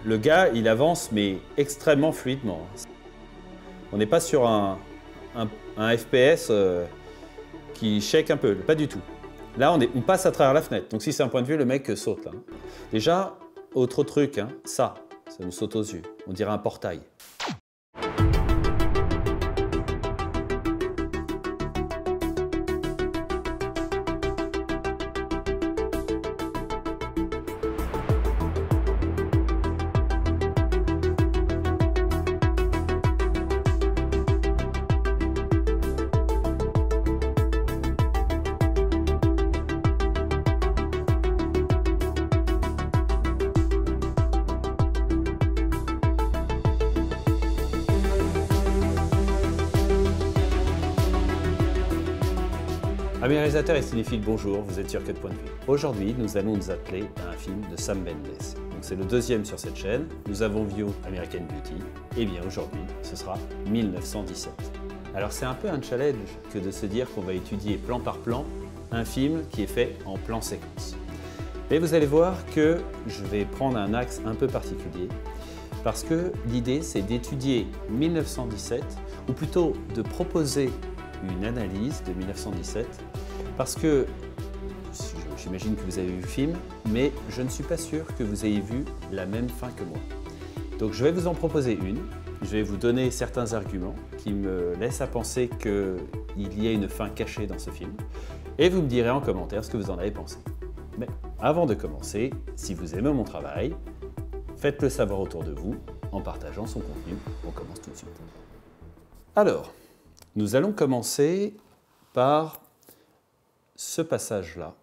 Le gars, il avance, mais extrêmement fluidement. On n'est pas sur un FPS qui shake un peu, pas du tout. Là, on passe à travers la fenêtre. Donc si c'est un point de vue, le mec saute là. Déjà, autre truc, hein, ça nous saute aux yeux. On dirait un portail. Amis réalisateurs et cinéphiles, bonjour, vous êtes sur Quel Point de Vue. Aujourd'hui, nous allons nous atteler à un film de Sam Mendes. Donc c'est le deuxième sur cette chaîne. Nous avons vu American Beauty. Et bien aujourd'hui, ce sera 1917. Alors c'est un peu un challenge que de se dire qu'on va étudier plan par plan un film qui est fait en plan séquence. Mais vous allez voir que je vais prendre un axe un peu particulier parce que l'idée c'est d'étudier 1917 ou plutôt de proposer une analyse de 1917 parce que j'imagine que vous avez vu le film, mais je ne suis pas sûr que vous ayez vu la même fin que moi. Donc je vais vous en proposer une, je vais vous donner certains arguments qui me laissent à penser qu'il y a une fin cachée dans ce film et vous me direz en commentaire ce que vous en avez pensé. Mais avant de commencer, si vous aimez mon travail, faites-le savoir autour de vous en partageant son contenu. On commence tout de suite. Alors, nous allons commencer par ce passage-là.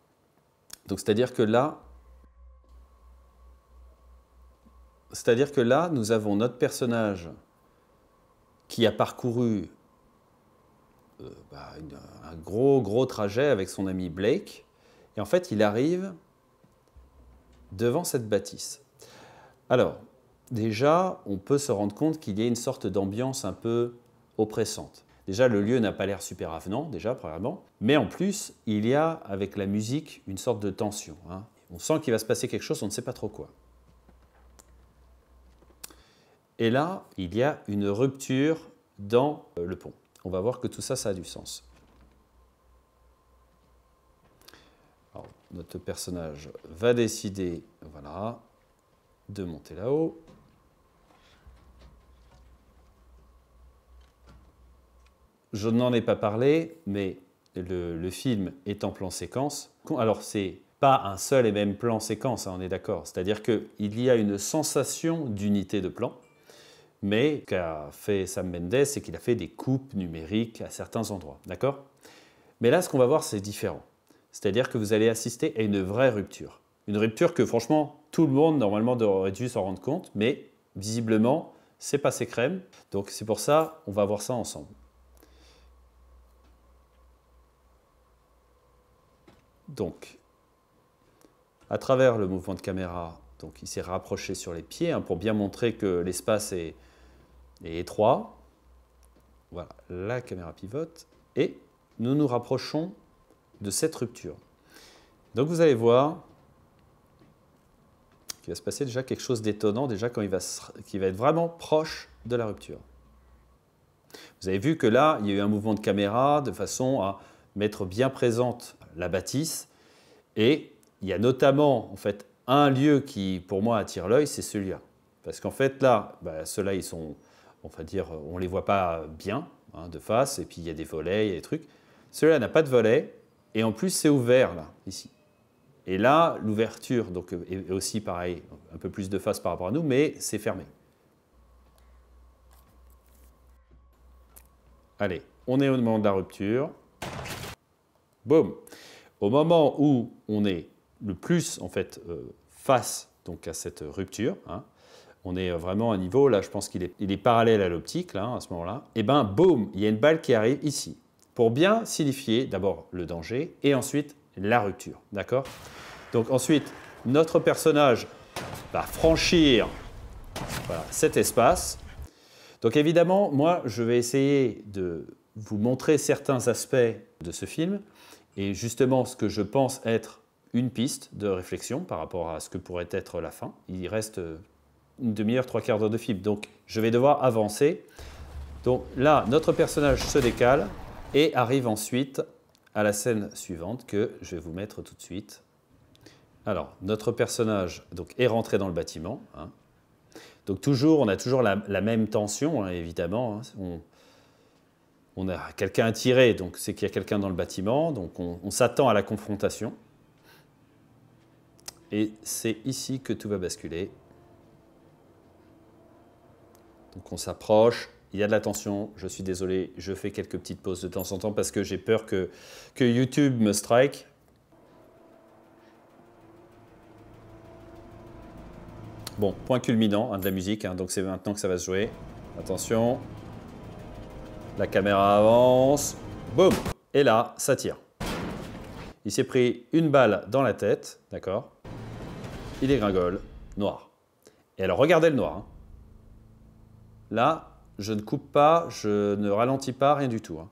Donc, c'est-à-dire que là, nous avons notre personnage qui a parcouru un gros trajet avec son ami Blake. Et en fait, il arrive devant cette bâtisse. Alors, déjà, on peut se rendre compte qu'il y a une sorte d'ambiance un peu oppressante. Déjà, le lieu n'a pas l'air super avenant, déjà, premièrement. Mais en plus, il y a, avec la musique, une sorte de tension. Hein. On sent qu'il va se passer quelque chose, on ne sait pas trop quoi. Et là, il y a une rupture dans le pont. On va voir que tout ça, ça a du sens. Alors, notre personnage va décider, voilà, de monter là-haut. Je n'en ai pas parlé, mais le film est en plan séquence. Alors, c'est pas un seul et même plan séquence, hein, on est d'accord. C'est-à-dire qu'il y a une sensation d'unité de plan, mais ce qu'a fait Sam Mendes, c'est qu'il a fait des coupes numériques à certains endroits, d'accord? Mais là, ce qu'on va voir, c'est différent. C'est-à-dire que vous allez assister à une vraie rupture. Une rupture que, franchement, tout le monde, normalement, aurait dû s'en rendre compte, mais visiblement, c'est passé crème. Donc, c'est pour ça, on va voir ça ensemble. Donc, à travers le mouvement de caméra, donc il s'est rapproché sur les pieds hein, pour bien montrer que l'espace est étroit. Voilà, la caméra pivote et nous nous rapprochons de cette rupture. Donc vous allez voir qu'il va se passer déjà quelque chose d'étonnant déjà quand qui va être vraiment proche de la rupture. Vous avez vu que là, il y a eu un mouvement de caméra de façon à mettre bien présente la bâtisse et il y a notamment en fait un lieu qui pour moi attire l'œil, c'est celui-là. Parce qu'en fait là, ceux-là ils sont, on va dire, on les voit pas bien hein, de face et puis il y a des volets, il y a des trucs. Celui-là n'a pas de volet et en plus c'est ouvert là, ici. Et là, l'ouverture donc est aussi pareil, un peu plus de face par rapport à nous, mais c'est fermé. Allez, on est au moment de la rupture. Boum. Au moment où on est le plus en fait face donc, à cette rupture, hein, on est vraiment à un niveau, là je pense qu'il est parallèle à l'optique là, à ce moment-là, et bien boum, il y a une balle qui arrive ici, pour bien signifier d'abord le danger et ensuite la rupture, d'accord? Donc ensuite, notre personnage va franchir voilà, cet espace. Donc évidemment, moi je vais essayer de vous montrer certains aspects de ce film, et justement, ce que je pense être une piste de réflexion par rapport à ce que pourrait être la fin. Il reste une demi-heure, 3/4 d'heure de film. Donc, je vais devoir avancer. Donc là, notre personnage se décale et arrive ensuite à la scène suivante que je vais vous mettre tout de suite. Alors, notre personnage donc, est rentré dans le bâtiment. Hein. Donc toujours, on a toujours la même tension, hein, évidemment. Hein. On a quelqu'un à tirer, donc c'est qu'il y a quelqu'un dans le bâtiment. Donc on s'attend à la confrontation. Et c'est ici que tout va basculer. Donc on s'approche. Il y a de la tension, je suis désolé, je fais quelques petites pauses de temps en temps parce que j'ai peur que YouTube me strike. Bon, point culminant hein, de la musique, hein, donc c'est maintenant que ça va se jouer. Attention, la caméra avance, boum, et là, ça tire. Il s'est pris une balle dans la tête, d'accord? Il dégringole, noir. Et alors, regardez le noir. Hein. Là, je ne coupe pas, je ne ralentis pas, rien du tout. Hein.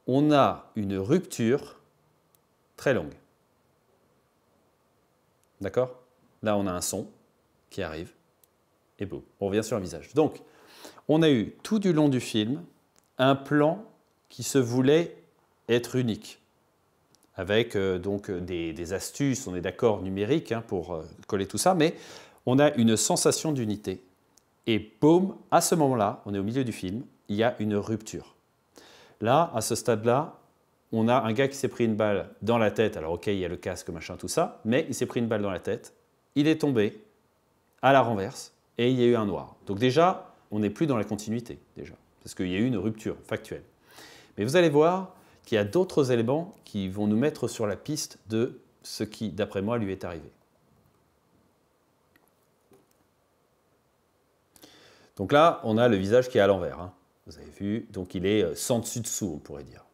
On a une rupture très longue. D'accord? Là, on a un son qui arrive et boum, on revient sur un visage. Donc, on a eu tout du long du film un plan qui se voulait être unique, avec donc des astuces, on est d'accord, numériques hein, pour coller tout ça, mais on a une sensation d'unité. Et boum, à ce moment-là, on est au milieu du film, il y a une rupture. Là, à ce stade-là, on a un gars qui s'est pris une balle dans la tête. Alors ok, il y a le casque, machin, tout ça, mais il s'est pris une balle dans la tête. Il est tombé à la renverse et il y a eu un noir. Donc déjà, on n'est plus dans la continuité, déjà, parce qu'il y a eu une rupture factuelle. Mais vous allez voir qu'il y a d'autres éléments qui vont nous mettre sur la piste de ce qui, d'après moi, lui est arrivé. Donc là, on a le visage qui est à l'envers. Hein. Vous avez vu, donc il est sans dessus-dessous, on pourrait dire.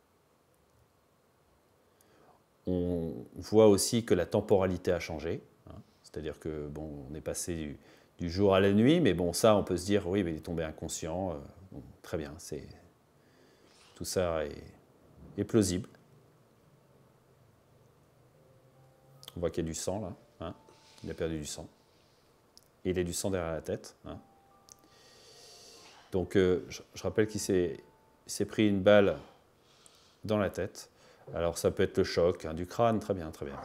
On voit aussi que la temporalité a changé. Hein. C'est-à-dire que bon, on est passé du jour à la nuit, mais bon, ça, on peut se dire, oui, mais il est tombé inconscient. Bon, très bien, tout ça est plausible. On voit qu'il y a du sang là. Hein. Il a perdu du sang. Et il a du sang derrière la tête. Hein. Donc, je rappelle qu'il s'est pris une balle dans la tête. Alors, ça peut être le choc hein, du crâne, très bien, très bien.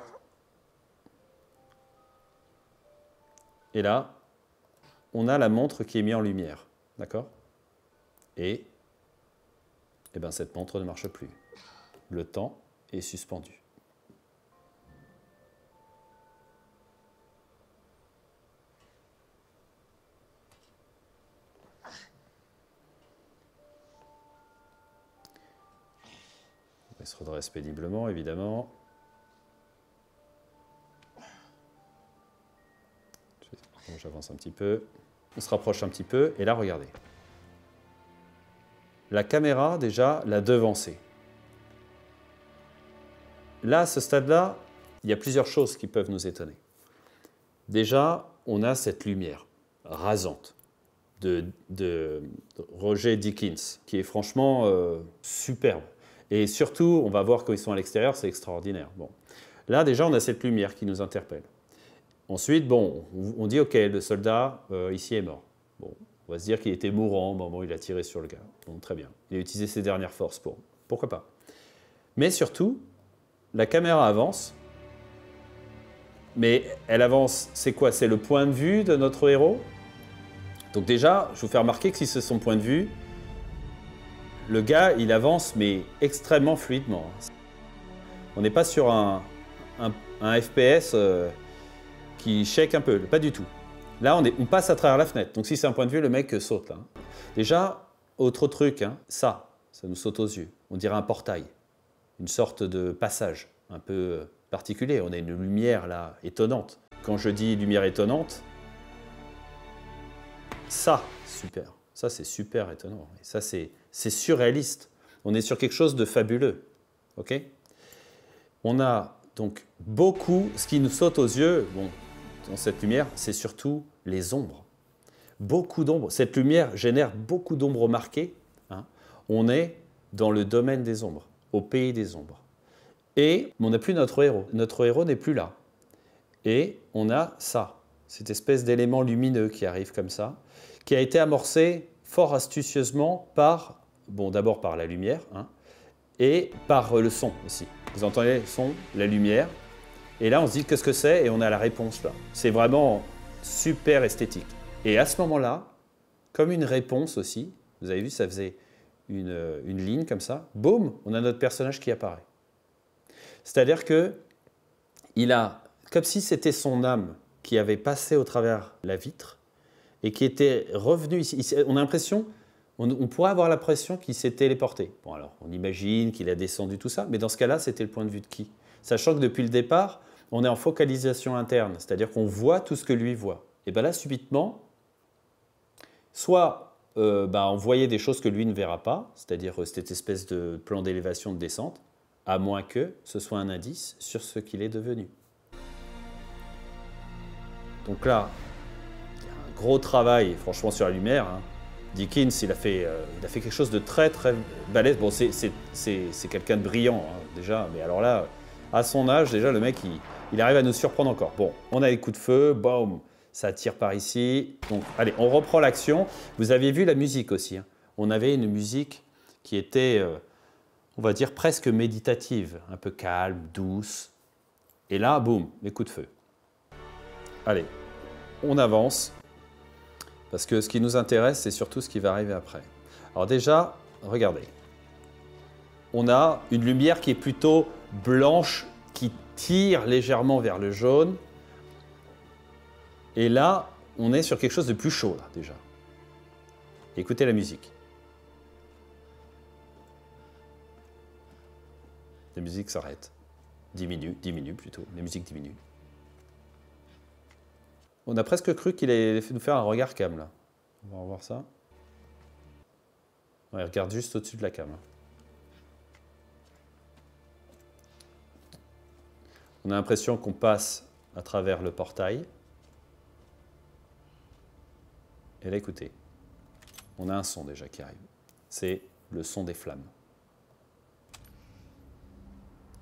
Et là, on a la montre qui est mise en lumière, d'accord? Et ben, cette montre ne marche plus. Le temps est suspendu. Il se redresse péniblement, évidemment. J'avance un petit peu. On se rapproche un petit peu. Et là, regardez. La caméra, déjà, l'a devancé. Là, à ce stade-là, il y a plusieurs choses qui peuvent nous étonner. Déjà, on a cette lumière rasante de Roger Deakins, qui est franchement superbe. Et surtout, on va voir quand ils sont à l'extérieur, c'est extraordinaire. Bon. Là, déjà, on a cette lumière qui nous interpelle. Ensuite, bon, on dit, OK, le soldat, ici, est mort. Bon, on va se dire qu'il était mourant au moment où il a tiré sur le gars. Bon, très bien. Il a utilisé ses dernières forces pour. Pourquoi pas? Mais surtout, la caméra avance. Mais elle avance, c'est quoi? C'est le point de vue de notre héros. Donc déjà, je vous fais remarquer que si c'est son point de vue, le gars, il avance, mais extrêmement fluidement. On n'est pas sur un FPS qui shake un peu, pas du tout. Là, on passe à travers la fenêtre. Donc si c'est un point de vue, le mec saute. Là. Déjà, autre truc, hein, ça nous saute aux yeux. On dirait un portail, une sorte de passage un peu particulier. On a une lumière là étonnante. Quand je dis lumière étonnante, ça, super. Ça, c'est super étonnant. Et ça, c'est surréaliste. On est sur quelque chose de fabuleux. Ok? On a donc beaucoup, ce qui nous saute aux yeux, bon, dans cette lumière, c'est surtout les ombres. Beaucoup d'ombres. Cette lumière génère beaucoup d'ombres marquées. Hein. On est dans le domaine des ombres, au pays des ombres. Et on n'a plus notre héros. Notre héros n'est plus là. Et on a ça. cette espèce d'élément lumineux qui arrive comme ça, qui a été amorcé fort astucieusement par, bon, d'abord par la lumière, hein, et par le son aussi. Vous entendez le son, la lumière, et là on se dit qu'est-ce que c'est, et on a la réponse là. C'est vraiment super esthétique. Et à ce moment-là, comme une réponse aussi, vous avez vu, ça faisait une ligne comme ça, boum, on a notre personnage qui apparaît. C'est-à-dire que il a, comme si c'était son âme qui avait passé au travers la vitre et qui était revenu ici. On a l'impression, on pourrait avoir l'impression qu'il s'est téléporté. Bon alors, on imagine qu'il a descendu tout ça, mais dans ce cas-là, c'était le point de vue de qui? Sachant que depuis le départ, on est en focalisation interne, c'est-à-dire qu'on voit tout ce que lui voit. Et bien là, subitement, soit on voyait des choses que lui ne verra pas, c'est-à-dire cette espèce de plan d'élévation, de descente, à moins que ce soit un indice sur ce qu'il est devenu. Donc là, il y a un gros travail, franchement, sur la lumière. Hein. Dickens, il a fait quelque chose de très, très balèze. Bon, c'est quelqu'un de brillant, hein, déjà, mais alors là, à son âge, déjà, le mec, il arrive à nous surprendre encore. Bon, on a les coups de feu, boum, ça tire par ici. Donc, allez, on reprend l'action. Vous aviez vu la musique aussi. Hein. On avait une musique qui était, on va dire, presque méditative, un peu calme, douce. Et là, boum, les coups de feu. Allez, on avance, parce que ce qui nous intéresse, c'est surtout ce qui va arriver après. Alors déjà, regardez, on a une lumière qui est plutôt blanche, qui tire légèrement vers le jaune. Et là, on est sur quelque chose de plus chaud, là, déjà. Écoutez la musique. La musique s'arrête, diminue plutôt, la musique diminue. On a presque cru qu'il allait nous faire un regard cam, là. On va revoir ça. Ouais, il regarde juste au-dessus de la cam. On a l'impression qu'on passe à travers le portail. Et là, écoutez, on a un son déjà qui arrive. C'est le son des flammes.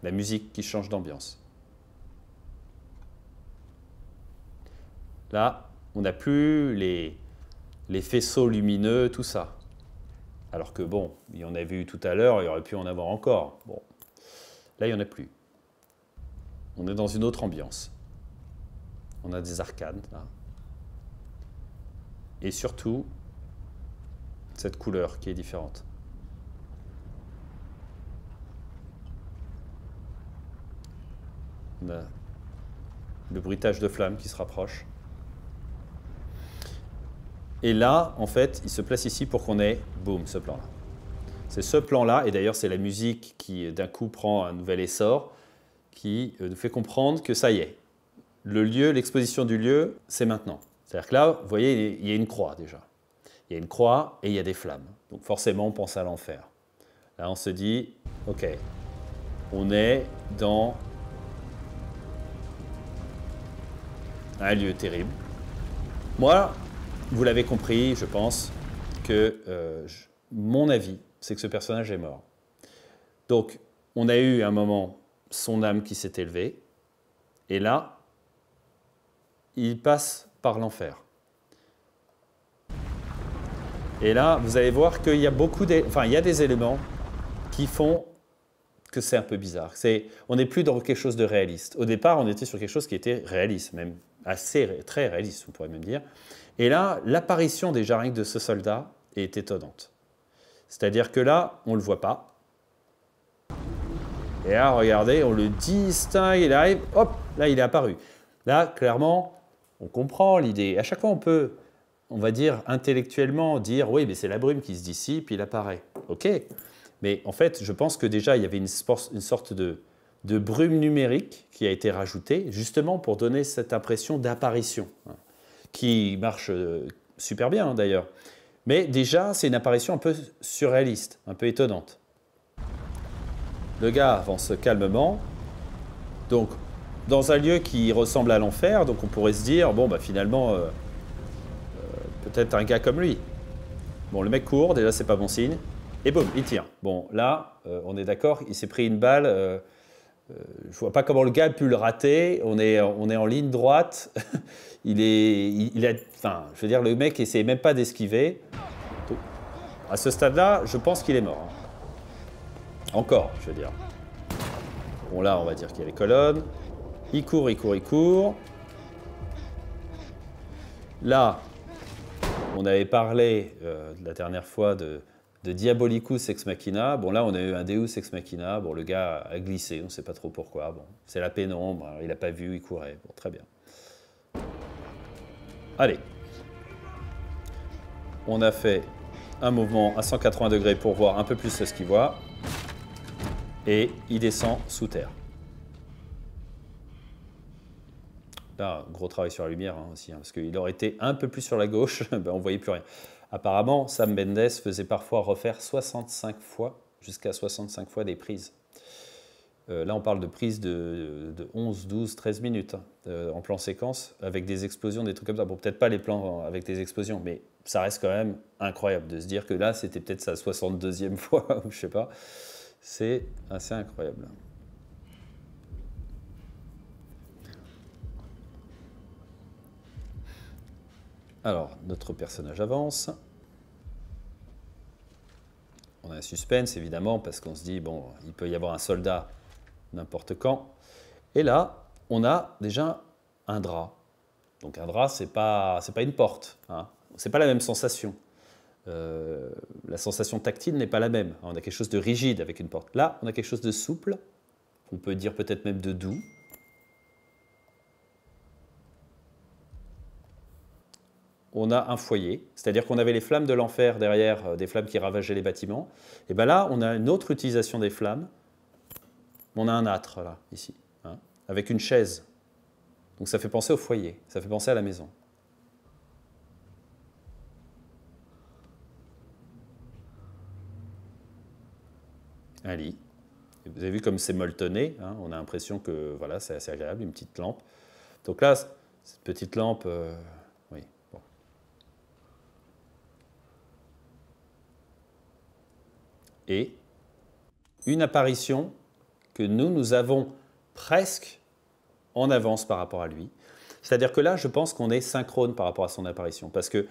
La musique qui change d'ambiance. Là, on n'a plus les faisceaux lumineux, tout ça. Alors que bon, il y en avait eu tout à l'heure, il y aurait pu en avoir encore. Bon, là, il n'y en a plus. On est dans une autre ambiance. On a des arcades, là. Et surtout, cette couleur qui est différente. On a le bruitage de flammes qui se rapproche. Et là, en fait, il se place ici pour qu'on ait, boum, ce plan-là. C'est ce plan-là, et d'ailleurs c'est la musique qui d'un coup prend un nouvel essor, qui nous fait comprendre que ça y est, le lieu, l'exposition du lieu, c'est maintenant. C'est-à-dire que là, vous voyez, il y a une croix déjà. Il y a une croix et il y a des flammes. Donc forcément, on pense à l'enfer. Là, on se dit, ok, on est dans un lieu terrible. Moi, vous l'avez compris, je pense que mon avis, c'est que ce personnage est mort. Donc, on a eu un moment son âme qui s'est élevée, et là, il passe par l'enfer. Et là, vous allez voir qu'il y a il y a des éléments qui font que c'est un peu bizarre. On n'est plus dans quelque chose de réaliste. Au départ, on était sur quelque chose qui était réaliste, même très réaliste, on pourrait même dire. Et là, l'apparition des jarringues de ce soldat est étonnante. C'est-à-dire que là, on ne le voit pas. Et là, regardez, on le distingue, il arrive, hop, là, il est apparu. Là, clairement, on comprend l'idée. À chaque fois, on peut, on va dire, intellectuellement, dire, oui, mais c'est la brume qui se dissipe, il apparaît. OK. Mais en fait, je pense que déjà, il y avait une sorte de brume numérique qui a été rajoutée, justement pour donner cette impression d'apparition, hein, qui marche super bien, hein, d'ailleurs. Mais déjà, c'est une apparition un peu surréaliste, un peu étonnante. Le gars avance calmement, donc dans un lieu qui ressemble à l'enfer, donc on pourrait se dire, bon, bah, finalement, peut-être un gars comme lui. Bon, le mec court, déjà, c'est pas bon signe. Et boum, il tire. Bon, là, on est d'accord, il s'est pris une balle Je vois pas comment le gars a pu le rater. On est en ligne droite. Enfin, je veux dire, le mec essaie même pas d'esquiver. À ce stade-là, je pense qu'il est mort. Encore, je veux dire. Bon, là, on va dire qu'il y a les colonnes. Il court, il court, il court. Là, on avait parlé la dernière fois de Diabolicus Ex Machina. Bon, là, on a eu un Deus Ex Machina. Bon, le gars a glissé, on ne sait pas trop pourquoi. Bon, c'est la pénombre, il n'a pas vu, il courait. Bon, très bien. Allez. On a fait un mouvement à 180 degrés pour voir un peu plus ce qu'il voit. Et il descend sous terre. Là, gros travail sur la lumière aussi, parce qu'il aurait été un peu plus sur la gauche, ben, on ne voyait plus rien. Apparemment, Sam Mendes faisait parfois refaire 65 fois, jusqu'à 65 fois des prises. Là, on parle de prises de 11, 12, 13 minutes en plan séquence, avec des explosions, des trucs comme ça. Bon, peut-être pas les plans avec des explosions, mais ça reste quand même incroyable de se dire que là, c'était peut-être sa 62e fois, ou je sais pas. C'est assez incroyable. Alors, notre personnage avance. On a un suspense, évidemment, parce qu'on se dit, bon, il peut y avoir un soldat n'importe quand. Et là, on a déjà un drap. Donc un drap, c'est pas une porte. Hein. C'est pas la même sensation. La sensation tactile n'est pas la même. On a quelque chose de rigide avec une porte. Là, on a quelque chose de souple. On peut dire peut-être même de doux. On a un foyer, c'est-à-dire qu'on avait les flammes de l'enfer derrière, des flammes qui ravageaient les bâtiments. Et bien là, on a une autre utilisation des flammes. On a un âtre, là, ici, hein, avec une chaise. Donc ça fait penser au foyer, ça fait penser à la maison. Un lit. Et vous avez vu comme c'est molletonné, hein, on a l'impression que voilà, c'est assez agréable, une petite lampe. Donc là, cette petite lampe, oui. Bon. Et une apparition que nous avons presque en avance par rapport à lui. C'est-à-dire que là, je pense qu'on est synchrone par rapport à son apparition. Parce que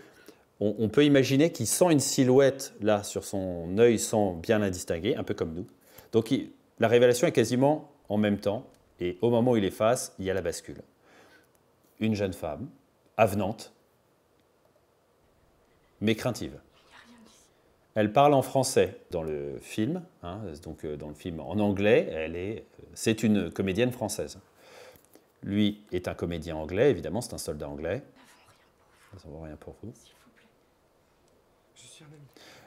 on peut imaginer qu'il sent une silhouette là sur son œil sans bien la distinguer, un peu comme nous. Donc la révélation est quasiment en même temps. Et au moment où il est face, il y a la bascule. Une jeune femme, avenante, mais craintive. Elle parle en français dans le film, hein, donc dans le film en anglais, c'est une comédienne française. Lui est un comédien anglais, évidemment, c'est un soldat anglais. Ça ne vaut rien pour vous. S'il vous plaît. Je suis un ami.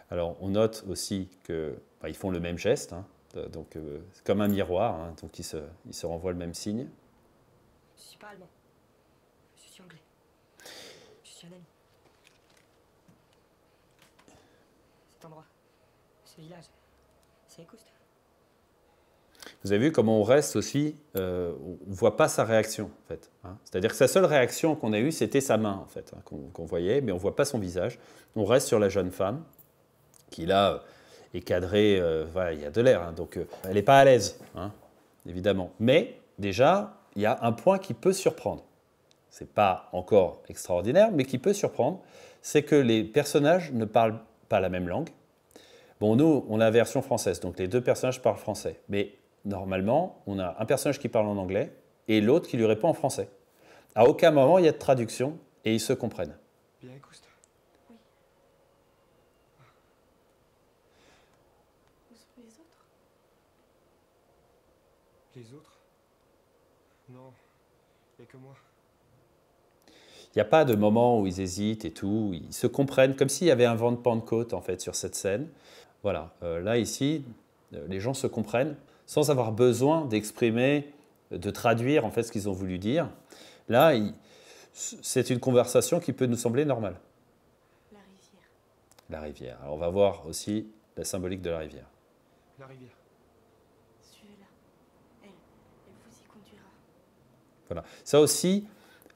Alors, on note aussi qu'ils font le même geste, hein, donc c'est comme un miroir, hein, donc ils se renvoient le même signe. Je ne suis pas allemand, je suis anglais. Je suis un ami. Cet endroit, ce village, c'est Écoust. Vous avez vu comment on reste aussi, on ne voit pas sa réaction, en fait. Hein. C'est-à-dire que sa seule réaction qu'on a eue, c'était sa main, en fait, hein, qu'on voyait, mais on ne voit pas son visage. On reste sur la jeune femme, qui là est cadrée, voilà, il y a de l'air, hein, donc elle n'est pas à l'aise, hein, évidemment. Mais déjà, il y a un point qui peut surprendre. Ce n'est pas encore extraordinaire, mais qui peut surprendre, c'est que les personnages ne parlent pas la même langue. Bon, nous, on a la version française, donc les deux personnages parlent français, mais normalement, on a un personnage qui parle en anglais et l'autre qui lui répond en français. À aucun moment, il y a de traduction et ils se comprennent. Bien, Écoust. Oui. Où sont les autres? Les autres? Non, il n'y a que moi. Il n'y a pas de moment où ils hésitent et tout, ils se comprennent, comme s'il y avait un vent de Pentecôte en fait sur cette scène. Voilà, là ici, les gens se comprennent sans avoir besoin d'exprimer, de traduire en fait ce qu'ils ont voulu dire. Là, c'est une conversation qui peut nous sembler normale. La rivière. La rivière. Alors on va voir aussi la symbolique de la rivière. La rivière. Suivez-la. Elle vous y conduira. Voilà. Ça aussi,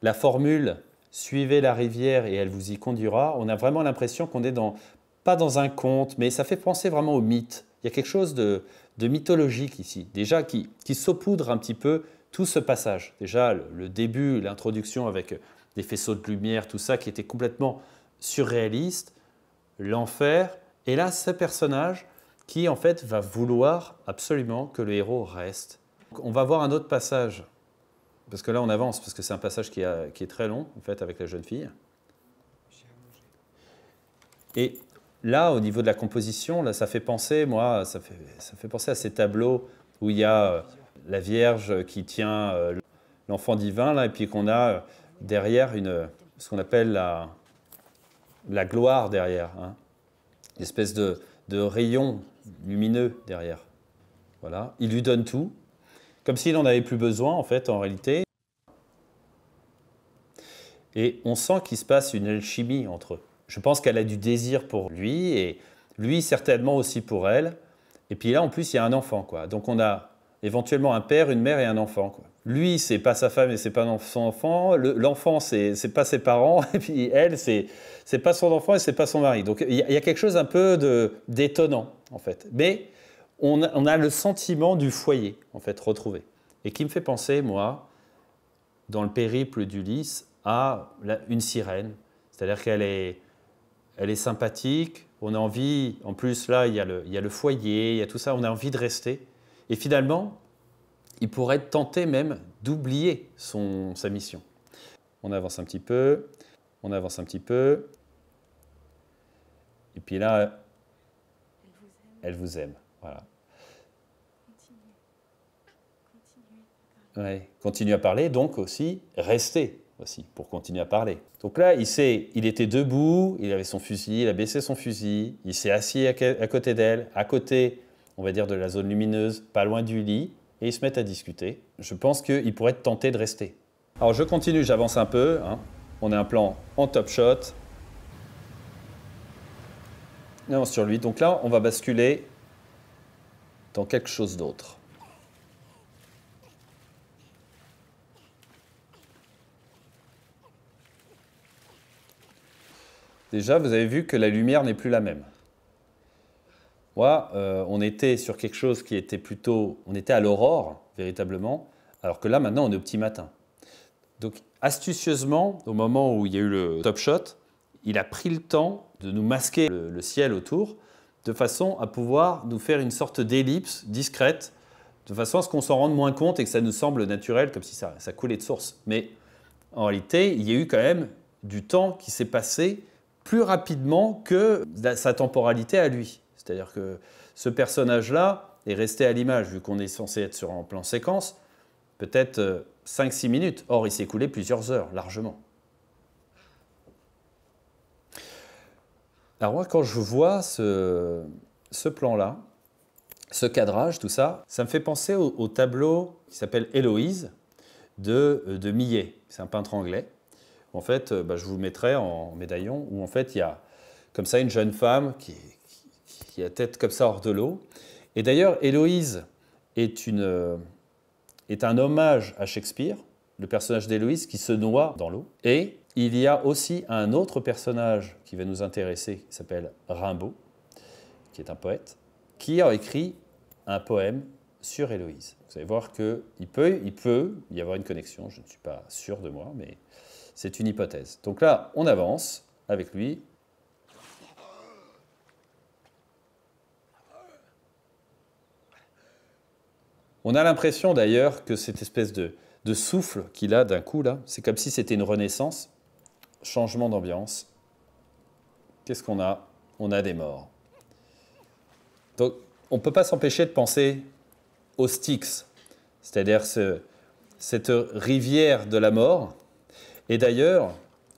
la formule « suivez la rivière et elle vous y conduira », on a vraiment l'impression qu'on est pas dans un conte, mais ça fait penser vraiment au mythe. Il y a quelque chose de de mythologique ici, déjà qui saupoudre un petit peu tout ce passage. Déjà le début, l'introduction avec des faisceaux de lumière, tout ça qui était complètement surréaliste, l'enfer, et là ce personnage qui en fait va vouloir absolument que le héros reste. On va voir un autre passage, parce que là on avance, parce que c'est un passage qui est très long en fait avec la jeune fille. Et là, au niveau de la composition, là, ça fait penser, moi, ça fait penser à ces tableaux où il y a la Vierge qui tient l'enfant divin, là, et puis qu'on a derrière ce qu'on appelle la gloire derrière, hein, une espèce de rayon lumineux derrière. Voilà, il lui donne tout, comme s'il n'en avait plus besoin, en fait, en réalité. Et on sent qu'il se passe une alchimie entre eux. Je pense qu'elle a du désir pour lui, et lui certainement aussi pour elle. Et puis là, en plus, il y a un enfant, quoi. Donc on a éventuellement un père, une mère et un enfant, quoi. Lui, c'est pas sa femme et c'est pas son enfant. L'enfant, c'est pas ses parents. Et puis elle, c'est pas son enfant et c'est pas son mari. Donc il y a quelque chose un peu d'étonnant, en fait. Mais on a le sentiment du foyer, en fait, retrouvé. Et qui me fait penser, moi, dans le périple d'Ulysse, à une sirène. C'est-à-dire qu'elle est sympathique, on a envie, en plus là, il y a le foyer, il y a tout ça, on a envie de rester. Et finalement, il pourrait être tenté même d'oublier sa mission. On avance un petit peu, on avance un petit peu. Et puis là, elle vous aime. Voilà. Ouais, continue à parler, donc aussi rester. Aussi, pour continuer à parler. Donc là, il était debout, il avait son fusil, il a baissé son fusil, il s'est assis à côté d'elle, à côté, on va dire, de la zone lumineuse, pas loin du lit, et ils se mettent à discuter. Je pense qu'il pourrait être tenté de rester. Alors je continue, j'avance un peu, hein. On a un plan en top shot. Non, sur lui. Donc là, on va basculer dans quelque chose d'autre. Déjà, vous avez vu que la lumière n'est plus la même. Moi, on était sur quelque chose qui était plutôt... On était à l'aurore, véritablement, alors que là, maintenant, on est au petit matin. Donc, astucieusement, au moment où il y a eu le top shot, il a pris le temps de nous masquer le ciel autour, de façon à pouvoir nous faire une sorte d'ellipse discrète, de façon à ce qu'on s'en rende moins compte et que ça nous semble naturel, comme si ça coulait de source. Mais en réalité, il y a eu quand même du temps qui s'est passé plus rapidement que sa temporalité à lui. C'est-à-dire que ce personnage-là est resté à l'image, vu qu'on est censé être en plan séquence, peut-être 5-6 minutes. Or, il s'est écoulé plusieurs heures, largement. Alors moi, quand je vois ce plan-là, ce cadrage, tout ça, ça me fait penser au tableau qui s'appelle Héloïse de Millet. C'est un peintre anglais. En fait, je vous le mettrai en médaillon, où en fait, il y a comme ça une jeune femme qui a tête comme ça hors de l'eau. Et d'ailleurs, Héloïse est un hommage à Shakespeare, le personnage d'Héloïse qui se noie dans l'eau. Et il y a aussi un autre personnage qui va nous intéresser, qui s'appelle Rimbaud, qui est un poète, qui a écrit un poème sur Héloïse. Vous allez voir qu'il peut y avoir une connexion, je ne suis pas sûr de moi, mais c'est une hypothèse. Donc là, on avance avec lui. On a l'impression d'ailleurs que cette espèce de souffle qu'il a d'un coup, là, c'est comme si c'était une renaissance, changement d'ambiance. Qu'est-ce qu'on a? On a des morts. Donc, on ne peut pas s'empêcher de penser aux Styx, c'est-à-dire cette rivière de la mort. Et d'ailleurs,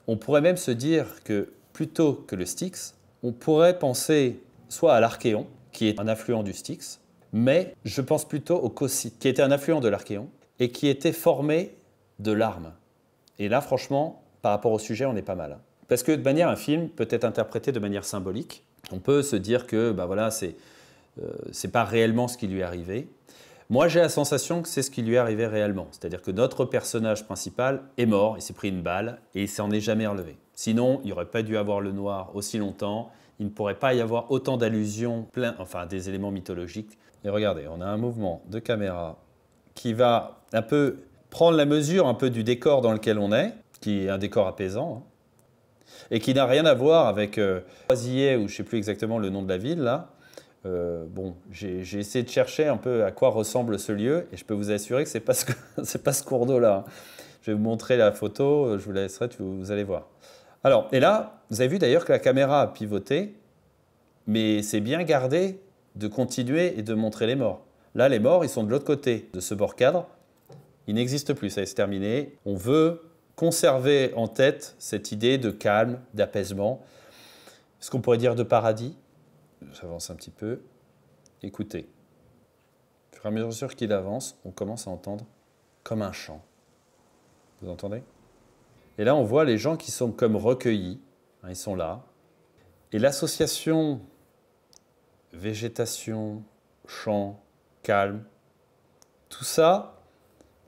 on pourrait même se dire que plutôt que le Styx, on pourrait penser soit à l'Archéon, qui est un affluent du Styx, mais je pense plutôt au Cocyte, qui était un affluent de l'Archéon et qui était formé de larmes. Et là, franchement, par rapport au sujet, on est pas mal. Parce que de manière, un film peut être interprété de manière symbolique. On peut se dire que voilà, c'est pas réellement ce qui lui est arrivé. Moi, j'ai la sensation que c'est ce qui lui est arrivé réellement. C'est-à-dire que notre personnage principal est mort, il s'est pris une balle et il s'en est jamais relevé. Sinon, il n'aurait pas dû avoir le noir aussi longtemps. Il ne pourrait pas y avoir autant d'allusions, enfin des éléments mythologiques. Et regardez, on a un mouvement de caméra qui va un peu prendre la mesure un peu du décor dans lequel on est, qui est un décor apaisant, hein, et qui n'a rien à voir avec Oisillets, ou je ne sais plus exactement le nom de la ville, là. Bon, j'ai essayé de chercher un peu à quoi ressemble ce lieu, et je peux vous assurer que ce n'est pas, pas ce cours d'eau-là. Je vais vous montrer la photo, je vous la laisserai, vous allez voir. Alors, et là, vous avez vu d'ailleurs que la caméra a pivoté, mais c'est bien gardé de continuer et de montrer les morts. Là, les morts, ils sont de l'autre côté de ce bord cadre. Ils n'existent plus, ça y est, c'est terminé. On veut conserver en tête cette idée de calme, d'apaisement. Ce qu'on pourrait dire de paradis. J'avance un petit peu. Écoutez. Au fur et à mesure qu'il avance, on commence à entendre comme un chant. Vous entendez ? Et là, on voit les gens qui sont comme recueillis. Hein, ils sont là. Et l'association végétation, chant, calme, tout ça,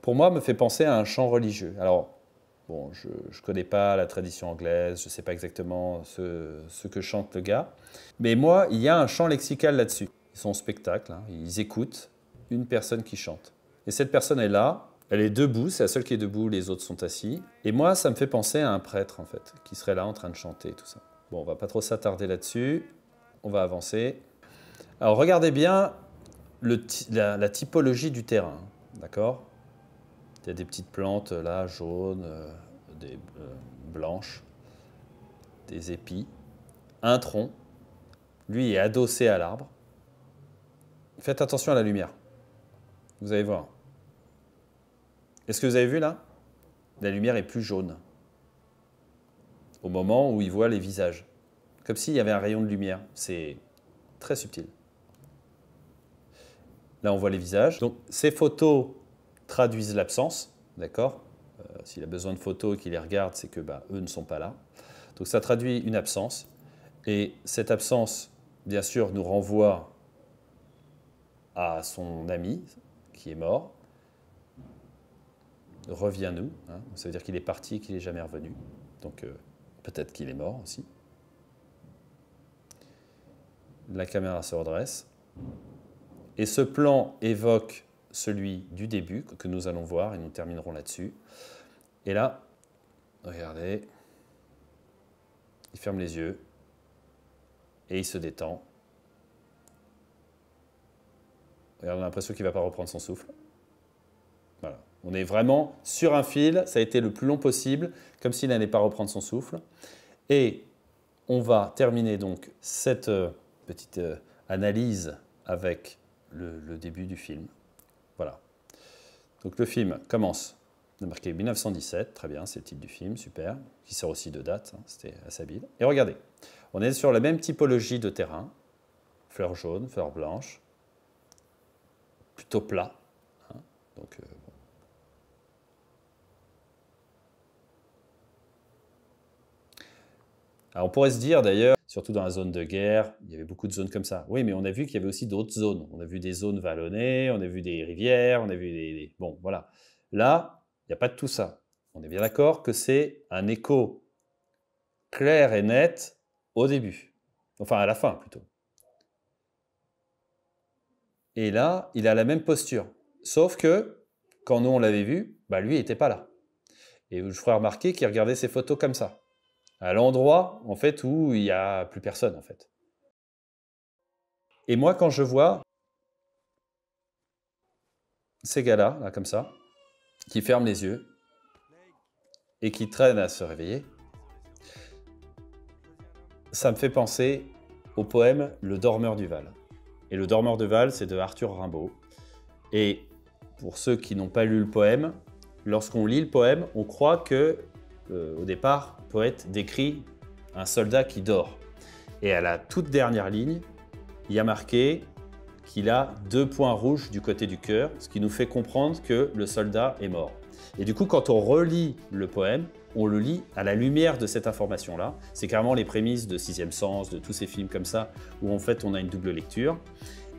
pour moi, me fait penser à un chant religieux. Alors, bon, je ne connais pas la tradition anglaise, je ne sais pas exactement ce que chante le gars, mais moi, il y a un chant lexical là-dessus. Ils sont au spectacle, hein, ils écoutent une personne qui chante. Et cette personne est là, elle est debout, c'est la seule qui est debout, les autres sont assis. Et moi, ça me fait penser à un prêtre, en fait, qui serait là en train de chanter, tout ça. Bon, on ne va pas trop s'attarder là-dessus, on va avancer. Alors, regardez bien la typologie du terrain, d'accord ? Il y a des petites plantes, là, jaunes, blanches, des épis, un tronc. Lui est adossé à l'arbre. Faites attention à la lumière. Vous allez voir. Est-ce que vous avez vu là ? La lumière est plus jaune. Au moment où il voit les visages. Comme s'il y avait un rayon de lumière. C'est très subtil. Là, on voit les visages. Donc, ces photos traduisent l'absence. D'accord ? S'il a besoin de photos et qu'il les regarde, c'est que eux ne sont pas là. Donc, ça traduit une absence. Et cette absence, bien sûr, nous renvoie à son ami qui est mort. Reviens-nous. Hein. Ça veut dire qu'il est parti et qu'il n'est jamais revenu. Donc, peut-être qu'il est mort aussi. La caméra se redresse. Et ce plan évoque celui du début que nous allons voir et nous terminerons là-dessus. Et là, regardez, il ferme les yeux et il se détend. Regardez, on a l'impression qu'il ne va pas reprendre son souffle. Voilà. On est vraiment sur un fil, ça a été le plus long possible, comme s'il n'allait pas reprendre son souffle. Et on va terminer donc cette petite analyse avec le début du film. Voilà. Donc le film commence. On a marqué 1917, très bien, c'est le titre du film, super, qui sert aussi de date, hein, c'était assez habile. Et regardez, on est sur la même typologie de terrain, fleurs jaunes, fleurs blanches, plutôt plat. Hein, donc, bon. Alors on pourrait se dire d'ailleurs, surtout dans la zone de guerre, il y avait beaucoup de zones comme ça. Oui, mais on a vu qu'il y avait aussi d'autres zones. On a vu des zones vallonnées, on a vu des rivières, on a vu des... Bon, voilà. Là, il n'y a pas de tout ça. On est bien d'accord que c'est un écho clair et net au début. Enfin, à la fin, plutôt. Et là, il a la même posture. Sauf que, quand nous, on l'avait vu, lui, il n'était pas là. Et je ferai remarquer qu'il regardait ses photos comme ça. À l'endroit, en fait, où il n'y a plus personne, en fait. Et moi, quand je vois ces gars-là, là, comme ça, qui ferment les yeux et qui traînent à se réveiller, ça me fait penser au poème « Le dormeur du Val ». Et « Le dormeur du Val », c'est de Arthur Rimbaud. Et pour ceux qui n'ont pas lu le poème, lorsqu'on lit le poème, on croit que, au départ, le poète décrit un soldat qui dort. Et à la toute dernière ligne, il y a marqué qu'il a 2 points rouges du côté du cœur, ce qui nous fait comprendre que le soldat est mort. Et du coup, quand on relit le poème, on le lit à la lumière de cette information-là. C'est carrément les prémices de Sixième Sens, de tous ces films comme ça, où en fait on a une double lecture.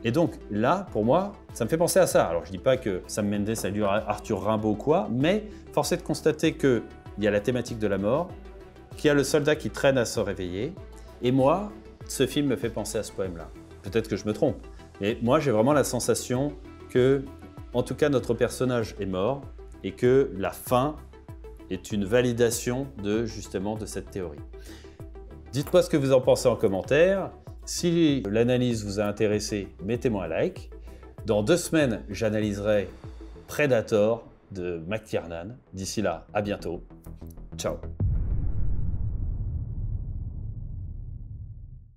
Et donc là, pour moi, ça me fait penser à ça. Alors je ne dis pas que Sam Mendes a lu Arthur Rimbaud ou quoi, mais force est de constater qu'il y a la thématique de la mort, qu'il y a le soldat qui traîne à se réveiller. Et moi, ce film me fait penser à ce poème-là. Peut-être que je me trompe, mais moi j'ai vraiment la sensation que, en tout cas, notre personnage est mort et que la fin est une validation justement de cette théorie. Dites-moi ce que vous en pensez en commentaire. Si l'analyse vous a intéressé, mettez-moi un like. Dans 2 semaines, j'analyserai Predator de McTiernan. D'ici là, à bientôt. Ciao.